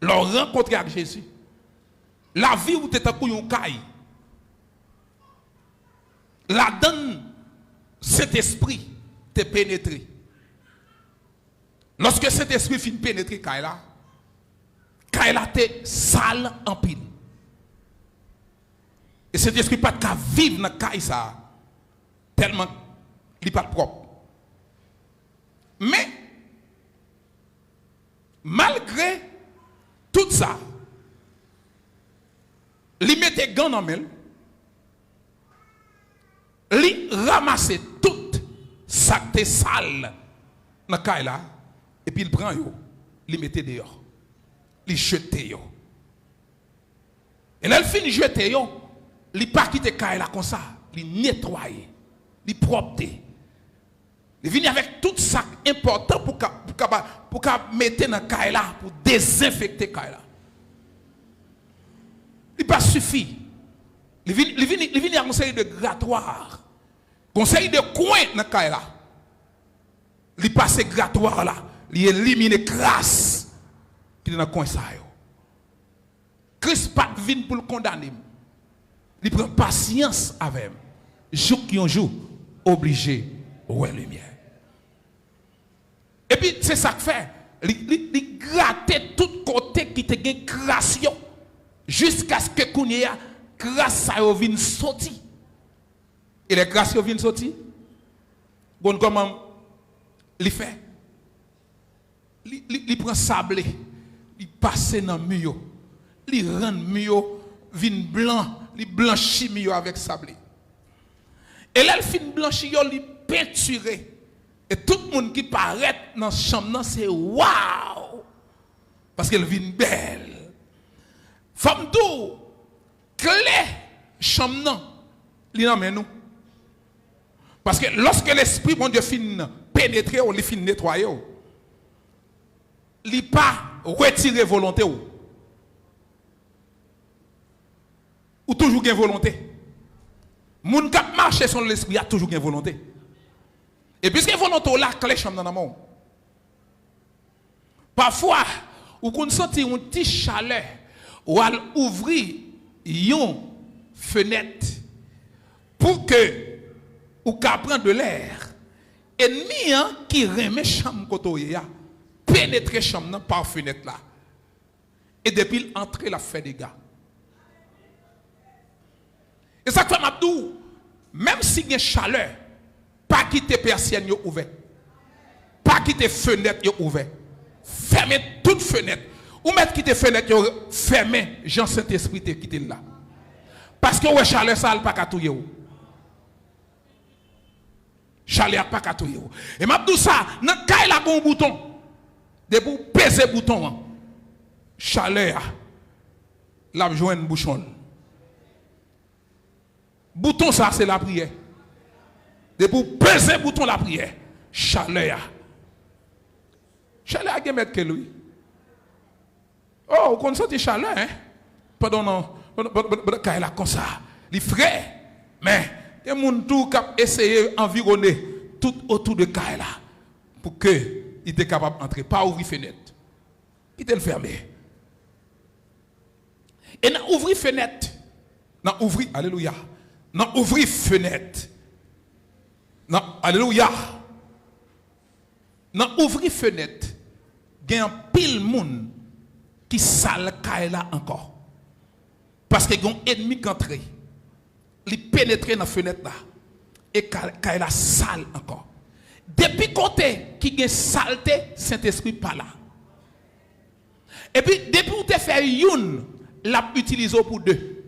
l'on rencontré avec Jésus, la vie où tu es un caille, la donne, cet esprit te pénétré. Lorsque cet esprit finit pénétrer Kaila te sale en pile. Et cet esprit pas qu'à vivre dans Kaila tellement il n'est pas propre. Mais malgré tout ça, il mettait gants dans main, il ramassait tout ça qui est sale dans Kaila. Et puis il prend yo, il mettait dehors. Il jetait yo. Et là il finit jeter yo, il pas quitter Kaila comme ça, il nettoyer, il propter. Il vient avec tout ça important pour mettre dans Kaila pour désinfecter Kaila. Il pas suffit. Il vient à conseil de grattoir. Conseil de coin dans Kaila. Il passe grattoir là. Il élimine grâce qui est dans le coin ça. Christ pas vient pour le condamner. Il prend patience avec lui. Jour qui un jour, obligé, ouais lumière. Et puis c'est ça que fait. Il gratte tout côté qui te gagne grâce jusqu'à ce que Kounia grâce ça vienne sortir. Et les grâces viennent sortir. Bon comment il fait? Il prend sable, il passe dans le mur, il rend le mur, vin blanc, il blanchit le mur avec sable. Et là, il finit blanchir, il peinture. Et tout le monde qui paraît dans la chambre, c'est waouh! Parce qu'elle vient belle. Femme d'eau, clé, chambre, il est dans nous. Parce que lorsque l'esprit, mon Dieu, finit pénétrer, il finit nettoyer. Il n'est pas retiré volonté ou toujours une volonté. Moun qui marche sur l'esprit a toujours une volonté. Et puisque volonté là clé chambre dans mon. Parfois ou qu'on senti une petite chaleur ou à ouvrir une fenêtre pour que ou qu'à prendre de l'air. Ennemi qui remet chambre côté ya pénétrer chambre par fenêtre là. Et depuis l'entrée la fait des gars. Et ça fait m'abdou même si il y a chaleur, pas quitter persienne ouverte. Pas quitter fenêtre ouverte. Fermez toute fenêtre. Ou mettre quitter fenêtre fermez Jean Saint-Esprit te quitter là. Parce que ouais chaleur ça pas katouyer ou. Chaleur pas katouyer ou. Et m'abdou ça, dans caille la bon bouton. De pour peser bouton. Chaleur la joindre bouchon. Bouton ça c'est la prière. De pour peser bouton la prière. Chaleur. Chaleur a mettre que lui. Oh, on sent chaleur hein. Pendant non quand là comme ça, il frais. Mais il y a moun tout qui essayer environner tout autour de Kaila pour que il était capable d'entrer, pas ouvrir fenêtre. Il était fermé. Et dans ouvrir fenêtre, dans ouvrir alléluia. Dans ouvrir fenêtre. Non, alléluia. Dans ouvrir fenêtre, il y a un pile monde qui sale Kaila encore. Parce que un ennemi qui entre, il pénètre dans la fenêtre là. Et quand il a sale encore. Depuis côté qui a saleté, Saint-Esprit pas là. Et puis, depuis où tu fait une, l'a utilisé pour deux.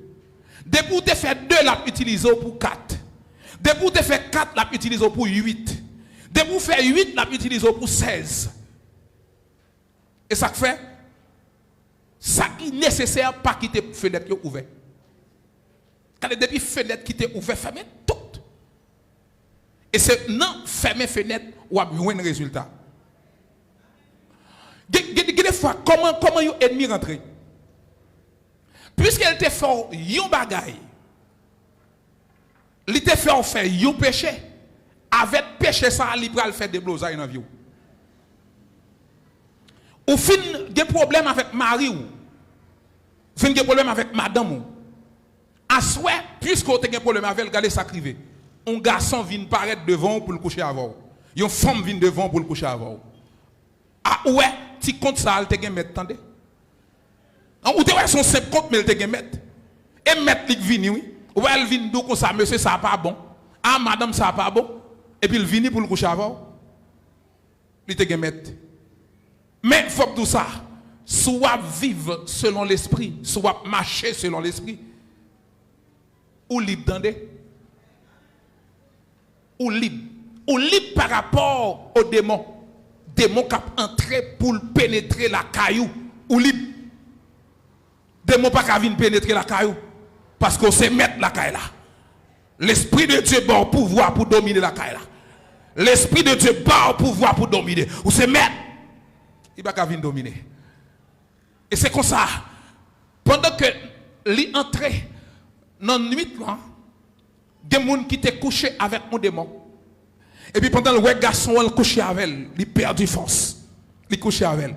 Depuis où tu fait deux, l'a utilisé pour quatre. Depuis où tu fait quatre, l'a utilisé pour 8. Depuis où tu fait 8, l'a utilisé pour 16. Et ça fait, ça qui est nécessaire, pas quitter la fenêtre ouverte. Quand depuis la fenêtre qui est ouverte, fermez tout. Et c'est non fermer fenêtre ou avoir un résultat. Des fois, comment yon ennemi rentre? Puisqu'elle te fait yon bagay, il te fait faire yon péché, avec péché ça, il va faire des blosailles dans la vie. Ou fin des problèmes avec mari ou fin des problèmes avec madame ou à souhait puisque vous avez des problèmes avec elle, regardez ça crivé. Un garçon vient paraître devant pour le coucher avant. Une femme vient devant pour le coucher avant. Ah ouais, tu comptes ça, elle te gagne mettre, attendez. Ou tu vois son simple compte, mais elle te gagne mettre. Et mettre qui vient, oui. Ou elle vient d'où comme ça, monsieur, ça pas bon. Ah, madame, ça pas bon. Et puis il vient pour le coucher avant. Il te gagne mettre. Mais il faut que tout ça, soit vivre selon l'esprit, soit marcher selon l'esprit. Ou libre, attendez. Ou libre par rapport aux démons. Démons qui ont entré pour pénétrer la caillou. Ou libre. Démons pas qui viennent pénétrer la caillou. Parce qu'on sait mettre la caille là. L'Esprit de Dieu a le pouvoir pour dominer la caille là. L'Esprit de Dieu a le pouvoir pour dominer. Ou se mettre. Il va pas venir dominer. Et c'est comme ça. Pendant que l'y entré dans la nuit là, des gens qui étaient couchés avec mon démon. Et puis pendant le garçon, il couchait avec elle, il perd force. Il couchait avec elle.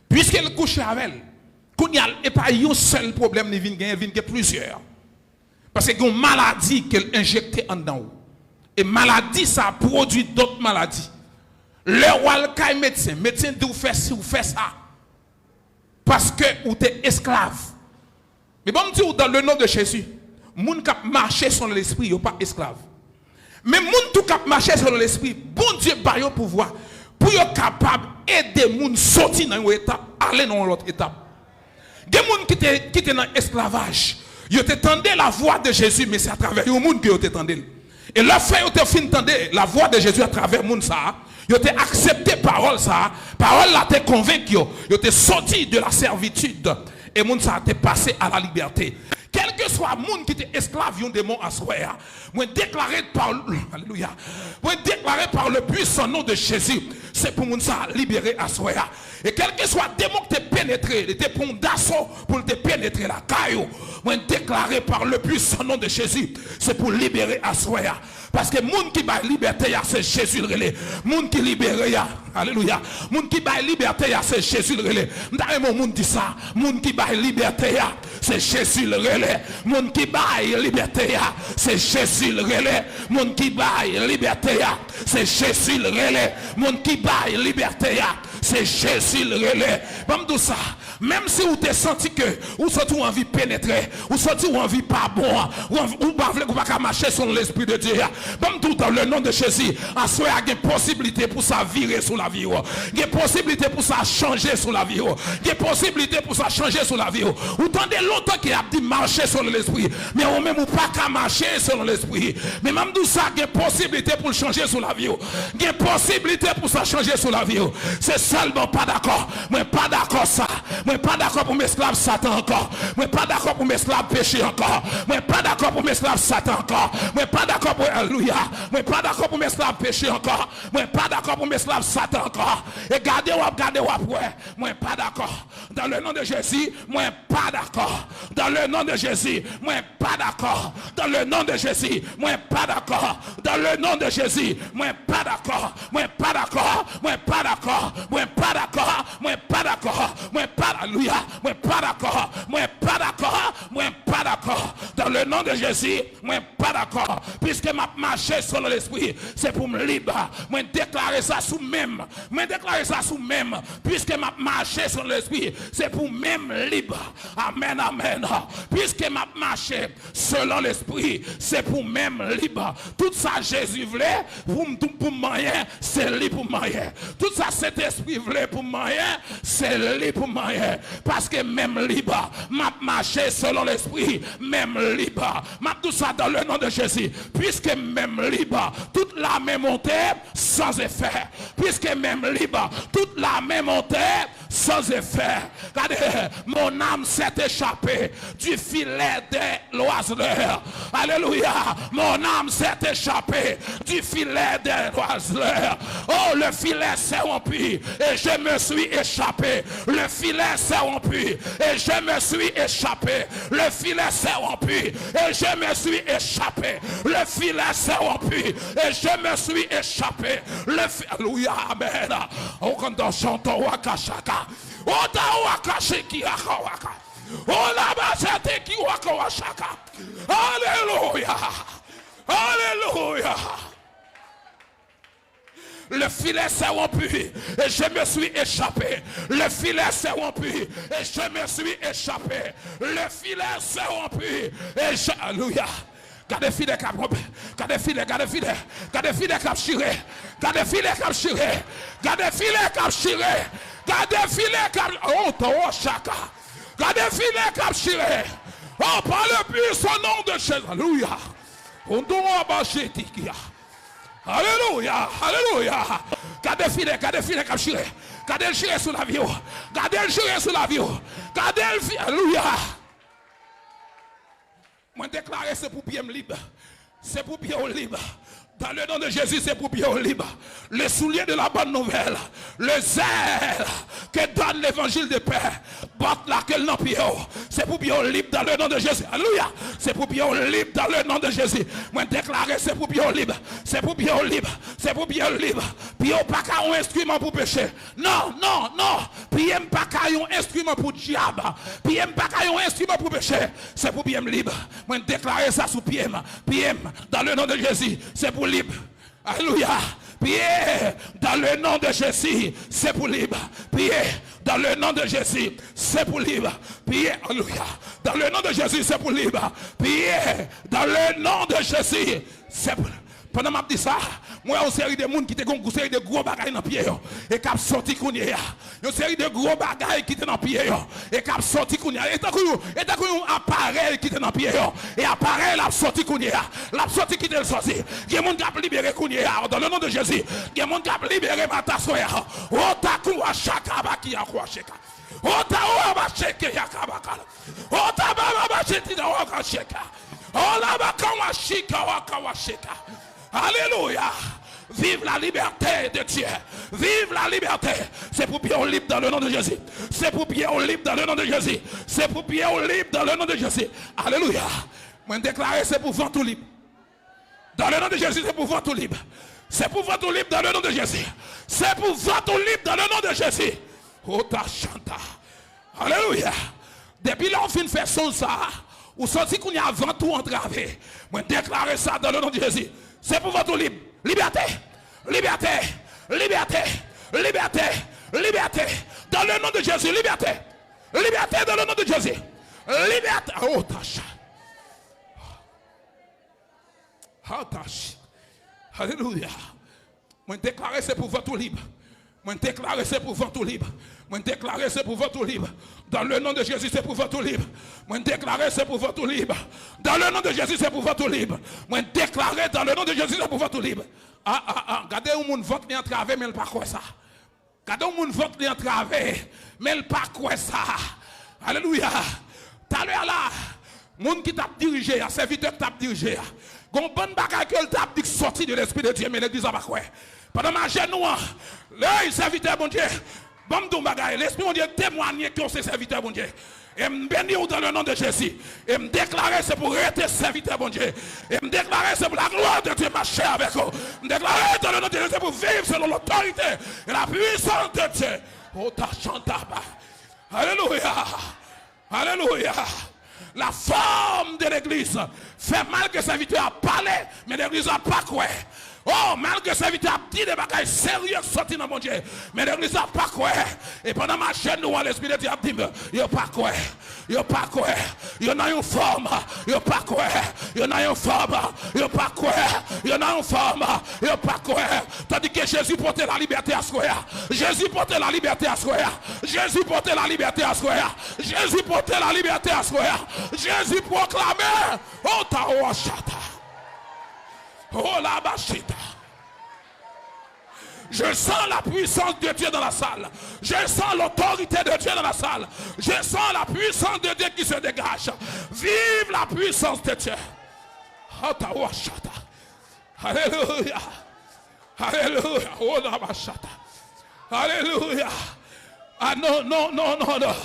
Puisqu'il couchait avec elle, il n'y a pas un seul problème, il vient plusieurs. Parce qu'il y a une maladie qu'elle injectait en dedans. Et maladie, ça produit d'autres maladies. Le roi le médecin, médecin dit vous faites ci, vous faites ça. Parce que vous êtes esclave. Mais bon, je dis dans le nom de Jésus, les gens qui marchent sur l'esprit, ils ne sont pas esclaves. Mais les gens qui marchent sur l'esprit, bon Dieu a le pouvoir pour être capable d'aider les gens à sortir dans une étape, aller dans l'autre étape. Les gens qui étaient dans l'esclavage, ils entendaient la voix de Jésus, mais c'est à travers les gens qui ont entendu. Et la fin, ils ont fait entendre la voix de Jésus à travers les gens. Ils ont accepté la parole, ça. La parole a été convaincue. Ils ont sorti de la servitude. Et les gens ont passé à la liberté. Quel que soit le monde qui était esclave, il y a un démon à soi. Moi, déclaré par le puissant nom de Jésus, c'est pour nous libérer à soi. Et quel que soit le démon qui t'est pénétré, il était pour un d'assaut pour te pénétrer la caillou. Moi, déclaré par le puissant nom de Jésus, c'est pour libérer à soi. Parce que le monde qui va liberté, c'est Jésus le relais. Le monde qui libère, alléluia. Le monde qui va liberté, c'est Jésus le relais. D'ailleurs, monde dit ça. Le monde qui va liberté, c'est Jésus le relais. Le monde qui va liberté, c'est Jésus le relais. Le monde qui va liberté, c'est Jésus le relais. Le monde qui va liberté, c'est Jésus le relais. Comme tout ça. Même si vous avez senti que vous sentez envie de pénétrer, vous sentez envie pas bon, ou pas marcher sur l'esprit de Dieu. Même tout dans le nom de Jésus, à soi il y a une possibilité pour ça virer sur la vie. Il y a une possibilité pour ça changer sur la vie. Il y a une possibilité pour ça changer sur la vie. Vous entendez longtemps qu'il a dit marcher sur l'esprit, mais on même pas qu'à marcher sur l'esprit. Mais même tout ça, il y a une possibilité pour changer sur la vie. Il y a une possibilité pour ça changer sur la vie. C'est seulement pas d'accord. Moi pas d'accord ça. Moi pas d'accord pour m'esclave Satan encore. Moi pas d'accord pour m'esclave péché encore. Moi pas d'accord pour m'esclave Satan encore. Moi pas d'accord pour alléluia. Moi pas d'accord pour m'esclave péché encore. Moi pas d'accord pour m'esclave Satan encore. Et gardez ouais. Moi pas d'accord. Dans le nom de Jésus, moi pas d'accord. Dans le nom de Jésus, moi pas d'accord. Dans le nom de Jésus, moi pas d'accord. Dans le nom de Jésus, moi pas d'accord. Moi pas d'accord. Moi pas d'accord. Moi pas d'accord. Moi pas d'accord. Moi pas pas, alléluia, moi pas d'accord, moi pas d'accord, moi pas d'accord. Dans le nom de Jésus, moi pas d'accord. Puisque m'a marché selon l'esprit, c'est pour me libre. Moi déclarer ça sous même. Moi déclarer ça sous même. Puisque m'a marché selon l'esprit, c'est pour même libre. Amen, amen. Puisque m'a marché selon l'esprit, c'est pour même libre. Tout ça Jésus voulait pour moyen, c'est libre pour moyen. Tout ça cet esprit voulait pour moyen, c'est libre pour moyen. Parce que même libre, m'a marché selon l'esprit, même libre. M'a tout ça dans le nom de Jésus. Puisque même libre, toute la même montée sans effet. Puisque même libre, toute la même montée sans effet. Regardez, mon âme s'est échappée du filet des oiseleurs. Alléluia. Mon âme s'est échappée du filet des oiseleurs. Oh, le filet s'est rompu et je me suis échappé. Le filet s'est rompu et je me suis échappé. Le filet s'est rompu et je me suis échappé. Le filet s'est rompu et je me suis échappé. Alléluia. Amen. Oh, quand on chante Wakashaka. Ota waka sheki waka. Ola basate ki waka washaka. Alléluia. Alléluia. Le filet s'est rompu et je me suis échappé. Le filet s'est rompu et je me suis échappé. Le filet s'est rompu et je... Alléluia. Gardez filet cap rompu. Gardez filet, gardez filet. Gardez filet cap chiré. Gardez filet cap chiré. Gardez filet cap chiré. Gardez filet cap... Oh, toi, chaka. Gardez filet cap chiré. Oh, par le puissant nom de Jésus. Alléluia. On doit bâcher tikia. Alléluia, alléluia. Gardez filet cap chiré. Gardez le chiré sous la vie. Gardez le chiré sous la vie. Gardez le filet. Alléluia. Moi déclarer c'est pour bien libre. C'est pour bien libre. Dans le nom de Jésus, c'est pour bien libre. Le soulier de la bonne nouvelle. Le zèle que donne l'évangile de paix. Porte laquelle non pied. C'est pour bien libre dans le nom de Jésus. Alléluia. C'est pour bien libre dans le nom de Jésus. Moi déclarer c'est pour bien libre. C'est pour bien libre. C'est pour bien libre. Puis pas qu'à un instrument pour pécher. Non, non, non. Puis pas qu'à un instrument pour diable. Puis pas qu'à un instrument pour pécher. C'est pour bien libre. Moi déclarer ça sous pied. Pied dans le nom de Jésus. C'est pour libre. Alléluia. Pierre, dans le nom de Jésus, c'est pour libre. Pierre, dans le nom de Jésus, c'est pour libre. Pierre, alléluia. Dans le nom de Jésus, c'est pour libre. Pierre, dans le nom de Jésus, c'est pour libre. Pendant que je dis ça, moi, il y a une série de gens qui ont une série de gros bagailles dans le pied et qui ont sorti. Il y a une série de gros bagailles qui sont dans le pied et qui ont sorti. Et tant qu'un appareil qui est dans le pied et appareil a sorti. La sorti qui est sorti. Il y a des gens qui ont libéré dans le nom de Jésus. Il y a des gens qui ont libéré ma tasse. Otakuwa shaka baki ya kwa sheka. Otawa ba sheke ya kabakala. Otaba ba sheti na waka sheka. Olaba kawa shika waka wa sheka. Alléluia. Vive la liberté de Dieu. Vive la liberté. C'est pour bien libre dans le nom de Jésus. C'est pour bien libre dans le nom de Jésus. C'est pour bien libre dans le nom de Jésus. Alléluia. Moi déclarer c'est pour vent tout libre. Dans le nom de Jésus, c'est pour vent tout libre. C'est pour vent tout libre dans le nom de Jésus. C'est pour vent tout libre dans le nom de Jésus. Ota chanta. Alléluia. Depuis là on finit faire son ça. Ou sorti qu'on y a vent tout entravé. Moi déclarer ça dans le nom de Jésus. C'est pour votre libre. Liberté. Liberté. Liberté. Liberté. Liberté. Dans le nom de Jésus. Liberté. Liberté dans le nom de Jésus. Liberté. Oh, tâche. Oh, tâche. Alléluia. Moi déclarer c'est pour votre libre. Moi déclarer c'est pour votre libre. Moi déclarer c'est pour votre libre. Dans le nom de Jésus c'est pour votre libre. Moi déclarer c'est pour votre libre. Dans le nom de Jésus c'est pour votre libre. Moi déclarer dans le nom de Jésus c'est pour votre libre. Regardez où mon vote est entravé mais il pas quoi ça. Regardez où mon vote est entravé mais il pas quoi ça. Alléluia. Tout à l'heure là, monde qui t'a dirigé, serviteur qui t'a dirigé. Gon bonne bagaille que t'a dit sorti de l'esprit de Dieu mais l'église a pas quoi. Pendant ma genou, le serviteur bon Dieu, bon don bagaille, l'esprit mon Dieu témoigner que c'est serviteur bon Dieu. Et me bénir dans le nom de Jésus. Et me déclarer c'est pour être serviteur bon Dieu. Et me déclarer c'est pour la gloire de Dieu marcher avec vous. Me déclarer dans le nom de Jésus pour vivre selon l'autorité et la puissance de Dieu. Oh ta chantaba. Alléluia. Alléluia. La forme de l'église fait mal que serviteur a parlé, mais l'église n'a pas quoi. Oh, malgré serviteur a dit des bagages sérieux sortis dans mon Dieu, mais l'église n'a pas quoi. Et pendant ma chaîne, nous, l'esprit de Dieu a dit, il n'y a pas quoi. Il n'y a pas quoi. Il y en a une forme. Il n'y a pas quoi. Il y en a une forme. Il n'y a pas quoi. Il y en a une forme. Il n'y a pas quoi. Tandis que Jésus portait la liberté à soi. Jésus portait la liberté à soi. Jésus portait la liberté à soi. Jésus portait la liberté à soi. Jésus proclamait. Oh, Taouachata. Oh, la bachita. Je sens la puissance de Dieu dans la salle. Je sens l'autorité de Dieu dans la salle. Je sens la puissance de Dieu qui se dégage. Vive la puissance de Dieu. Alléluia. Alléluia. Oh, la bachata. Alléluia. Ah non, non, non, non, non.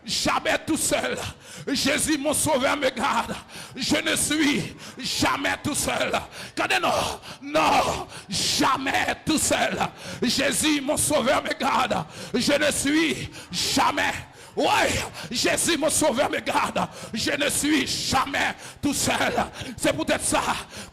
Jamais tout seul. Jésus mon sauveur me garde. Je ne suis jamais tout seul. Regardez, non, non, jamais tout seul. Jésus mon sauveur me garde. Je ne suis jamais. Oui, Jésus mon sauveur me garde. Je ne suis jamais tout seul. C'est peut-être ça.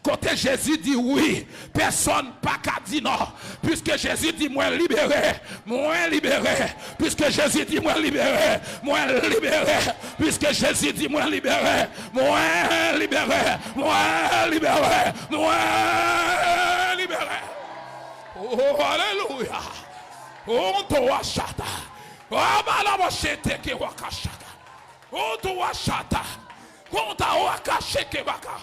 Côté Jésus dit oui, personne pas qu'à dire non. Puisque Jésus dit moi libéré, moi libéré. Puisque Jésus dit moi libéré, moi libéré. Puisque Jésus dit moi libéré, moi libéré, moi libéré, moi libéré. Oh, alléluia. Oh, toi chata. Oh, malabashete ke wakashaka. Oh, to washata. Oh, ta wakasheke baka.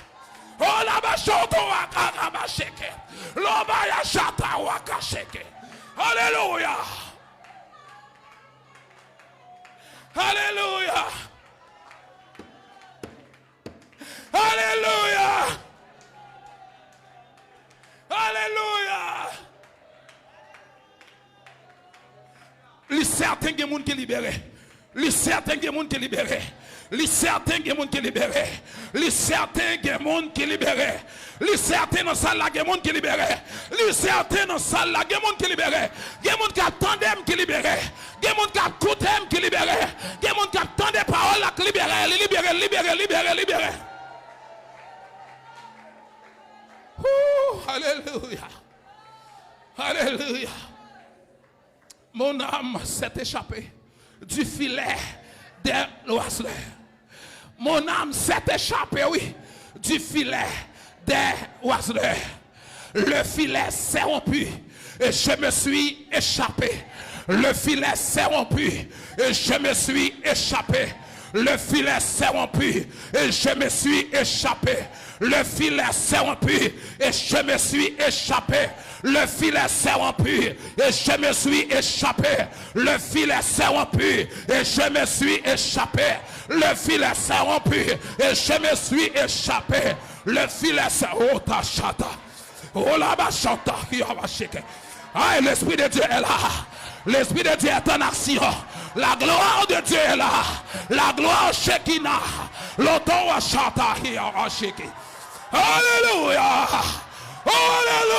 Oh, la bashoto wakasheke. Loba ya shata wakasheke. Alléluia. Alléluia. Alléluia. Alléluia. Les certains qui sont libérés. Les certains qui sont libérés. Les certains qui sont libérés. Les certains qui sont libérés. Les certains dans salle là qui sont libérés. Les certains dans salle là qui sont libérés. Les gens qui attendent qui libérés. Les gens qui écoutent qui libérés. Les gens qui attendent des paroles qui libérés. Libérés, libérés, libérés, libérés. Alléluia. Alléluia. Mon âme s'est échappée du filet des oiseleurs. Mon âme s'est échappée, oui, du filet des oiseleurs. Le filet s'est rompu et je me suis échappé. Le filet s'est rompu et je me suis échappé. Le filet s'est rompu et je me suis échappé. Le filet s'est rompu et je me suis échappé. Le filet s'est rompu et je me suis échappé. Le filet s'est rompu et je me suis échappé. Le filet s'est rompu et je me suis échappé. Le filet s'est rompu. Oh la bachata qui a bacheke. Ah, l'esprit de Dieu est là. L'esprit de Dieu est en action. La gloire de Dieu est là. La gloire Shekinah. L'auto chata qui a bacheke. Alléluia. Alléluia.